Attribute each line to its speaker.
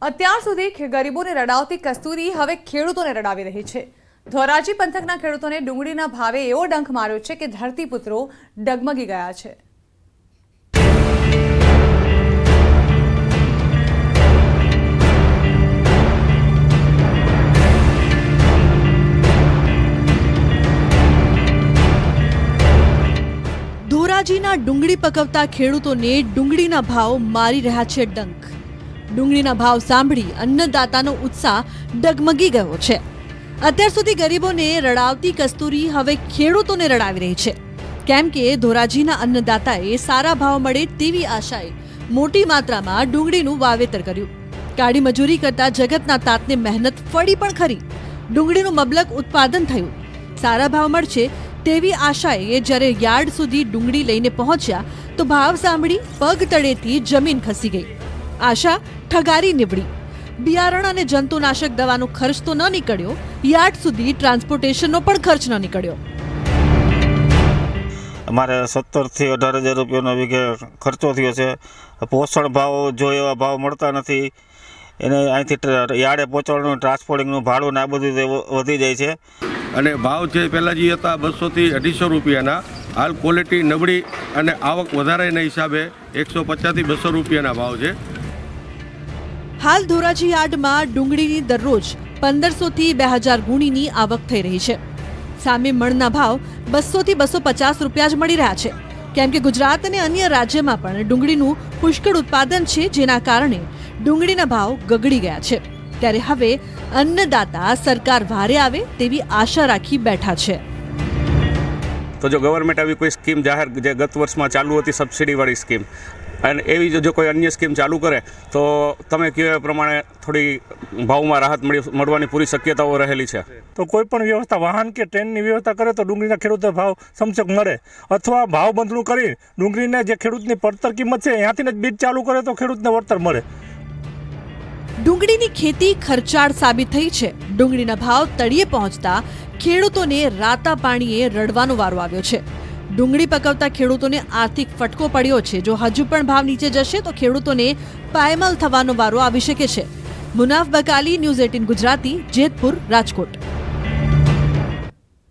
Speaker 1: અત્યાર સુધી ગરીબોને રડાવતી કસ્તુરી હવે ખેડૂતોને રડાવી રહી છે। ધોરાજી પંથકના ખેડૂતોને ડુંગળીના ભાવે એવો ડંખ માર્યો છે કે ધરતીપુત્રો ડગમગી ગયા છે।
Speaker 2: ધોરાજીના ડુંગળી પકવતા ખેડૂતોને ડુંગળીના ભાવ મારી રહ્યા છે ડંખ। ડુંગળીના ભાવ સાંભળી અન્નદાતાનો ઉત્સાહ ડગમગી ગયો છે। અત્યાર સુધી ગરીબોને રડાવતી કસ્તુરી હવે ખેડૂતોને રડાવી રહી છે, કેમ કે ધોરાજીના અન્નદાતાએ સારા ભાવ મળે તેવી આશાએ મોટી માત્રામાં ડુંગળીનું વાવેતર કર્યું। કાળી મજૂરી કરતા જગતના તાતને મહેનત ફળી પણ ખરી। ડુંગળીનું મબલક ઉત્પાદન થયું, સારા ભાવ મળશે તેવી આશાએ જ્યારે યાર્ડ સુધી ડુંગળી લઈને પહોંચ્યા તો ભાવ સાંભળી પગ તળેથી જમીન ખસી ગઈ। આશા ઠગારી નીવડી। બિયારણ અને જંતુનાશક દવાનો ખર્ચ તો ન નીકળ્યો, યાર્ડ સુધી ટ્રાન્સપોર્ટેશનનો પણ ખર્ચ ન નીકળ્યો।
Speaker 3: અમારે 17,000 થી 18,000 રૂપિયાનો વીઘે ખર્ચો થયો છે। પોષણ ભાવ જો એવા ભાવ મળતા નથી, એને અહીંથી યાર્ડે પહોંચાડવાનું ટ્રાન્સપોર્ટિંગનું ભાડું ને આ બધું વધી જાય છે।
Speaker 4: અને ભાવ છે પહેલાં જે હતા 200 થી 250 રૂપિયાના, હાલ ક્વોલિટી નબળી અને આવક વધારેના હિસાબે 150 થી 200 રૂપિયાના ભાવ છે।
Speaker 2: હાલ ધોરાજી યાર્ડમાં ડુંગળીની દરરોજ 1500 થી 2000 ગુણીની આવક થઈ રહી છે। સામે મણના ભાવ 200 થી 250 રૂપિયા જ મળી રહ્યા છે, કેમ કે ગુજરાત અને અન્ય રાજ્યમાં પણ ડુંગળીનું પુષ્કળ ઉત્પાદન છે, જેના કારણે ડુંગળીના ભાવ ગગડી ગયા છે। ત્યારે હવે અન્નદાતા સરકાર વારે આવે તેવી આશા રાખી બેઠા છે।
Speaker 5: તો જો ગવર્મેન્ટ આવી કોઈ સ્કીમ જાહેર જે ગત વર્ષમાં ચાલુ હતી સબસિડીવાળી સ્કીમ, અને એવી જો કોઈ અન્ય સ્કીમ ચાલુ કરે તો તમે કહ્યું એ પ્રમાણે થોડી ભાવમાં રાહત મળવાની પૂરી શક્યતાઓ રહેલી છે।
Speaker 6: તો કોઈ પણ વ્યવસ્થા વાહન કે ટ્રેનની વ્યવસ્થા કરે તો ડુંગળીના ખેડૂતોને ભાવ સમચક મળે, અથવા ભાવ બંધનું કરી ડુંગળીને જે ખેડૂતની પડતર કિંમત છે ત્યાંથી જ બીજ ચાલુ કરે તો ખેડૂતને વળતર મળે।
Speaker 2: ડુંગળીની ખેતી ખર્ચાળ સાબિત થઈ છે। ડુંગળીના ભાવ તળિયે પહોંચતા ખેડૂતોને રાતા પાણીએ રડવાનો વારો આવ્યો છે। ડુંગળી પકવતા ખેડૂતોને આર્થિક ફટકો પડ્યો છે। જો હજુ પણ ભાવ નીચે જશે તો ખેડૂતોને પાયમાલ થવાનો વારો આવી શકે છે। મુનાફ બકાલી, ન્યૂઝ 18 ગુજરાતી, જેતપુર, રાજકોટ।